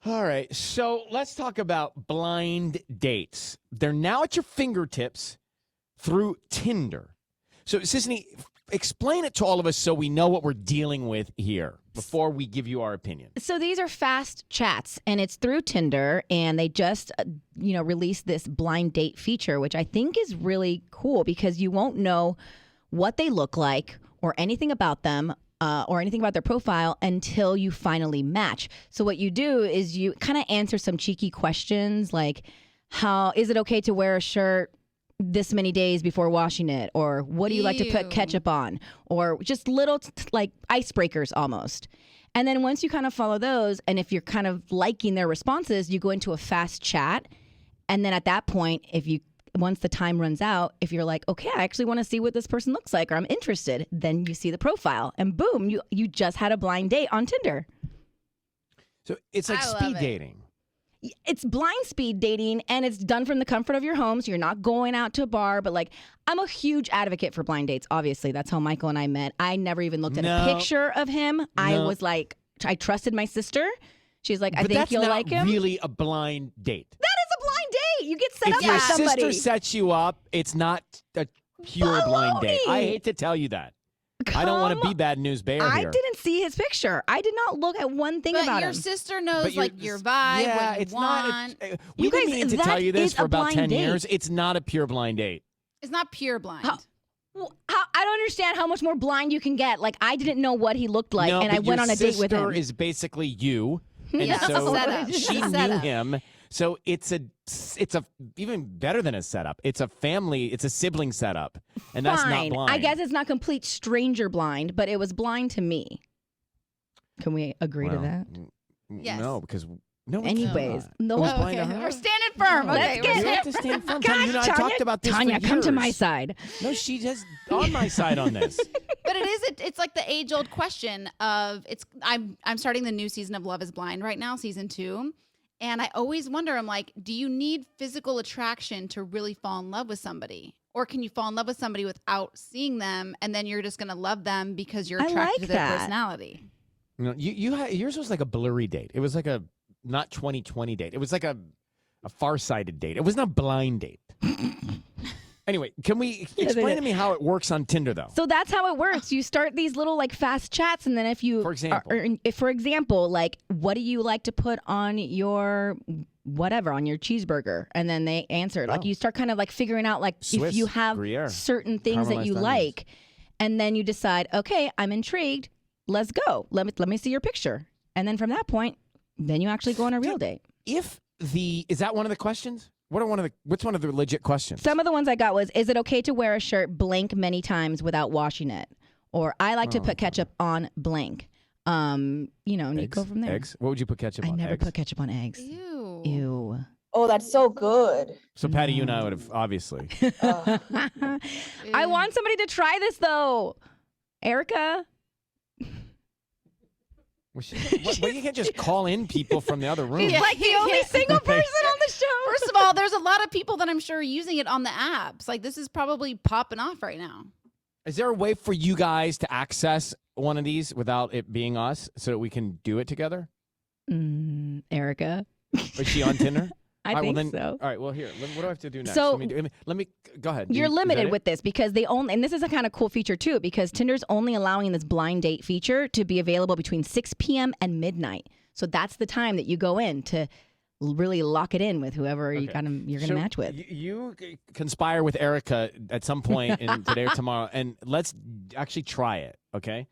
All right, so let's talk about blind dates. They're now at your fingertips through Tinder. So, Sisney, explain it to all of us so we know what we're dealing with here before we give you our opinion. So these are fast chats, and it's through Tinder, and they just, released this blind date feature, which I think is really cool because you won't know what they look like or anything about them. Or anything about their profile until you finally match. So what you do is you kind of answer some cheeky questions like, how is it okay to wear a shirt this many days before washing it? Or what do you like to put ketchup on? Or just little like icebreakers almost. And then once you kind of follow those, and if you're kind of liking their responses, you go into a fast chat. And then at that point, once the time runs out, if you're like, okay, I actually want to see what this person looks like, or I'm interested, then you see the profile, and boom, you just had a blind date on Tinder. So it's like speed dating. It's blind speed dating, and it's done from the comfort of your home, so you're not going out to a bar. But like, I'm a huge advocate for blind dates. Obviously, that's how Michael and I met. I never even looked at a picture of him. I was like, I trusted my sister. She's like, I think you'll like him. That's not really a blind date. You get set up by somebody. If your sister sets you up, it's not a pure blind date. I hate to tell you that. I don't want to be bad news bear here. I didn't see his picture. I did not look at one thing about him. But your sister knows your vibe, what you want. We've been meaning to tell you this for about 10 years. It's not a pure blind date. It's not pure blind. I don't understand how much more blind you can get. Like, I didn't know what he looked like, and I went on a date with him. Your sister is basically you, and Yeah, so she knew him. So it's a even better than a setup. It's a sibling setup, and that's not blind. I guess it's not complete stranger blind, but it was blind to me. Can we agree to that? Yes. No, because no. Anyways, no. Okay. We're standing firm. Let's get you have to stand firm. Gosh, Tanya, I talked about this Tanya, for come to years. my side. No, she's just on my side on this. But it's like the age-old question of I'm starting the new season of Love is Blind right now, season 2. And I always wonder, I'm like, do you need physical attraction to really fall in love with somebody? Or can you fall in love with somebody without seeing them, and then you're just going to love them because you're attracted to their personality? No, yours was like a blurry date. It was like a not 2020 date. It was like a far-sighted date. It was not a blind date. Anyway, can we explain to me how it works on Tinder, though? So that's how it works. You start these little like fast chats, and then if you, for example, like, what do you like to put on your whatever, on your cheeseburger? And then they answer. Like, you start kind of like figuring out like Swiss, if you have Gruyere, certain things that you like, and then you decide, okay, I'm intrigued. Let's go. Let me see your picture. And then from that point, then you actually go on a real date. Is that one of the questions? What's one of the legit questions? Some of the ones I got was, is it okay to wear a shirt blank many times without washing it? Or I like to put ketchup on blank. And you go from there. Eggs? What would you put ketchup on? I never put ketchup on eggs. Ew. Oh, that's so good. So Patty, you and I would have, obviously. I want somebody to try this, though. Erica? Well, you can't just call in people from the other room. She's like the only single person on the show. First of all, there's a lot of people that I'm sure are using it on the apps. Like, this is probably popping off right now. Is there a way for you guys to access one of these without it being us so that we can do it together? Erica? Is she on Tinder? I think so. All right, well, here. What do I have to do next? So, let me go ahead. You're limited with this because and this is a kind of cool feature too, because Tinder's only allowing this blind date feature to be available between 6 p.m. and midnight. So that's the time that you go in to really lock it in with whoever you're going to match with. You conspire with Erica at some point in today or tomorrow, and let's actually try it, okay?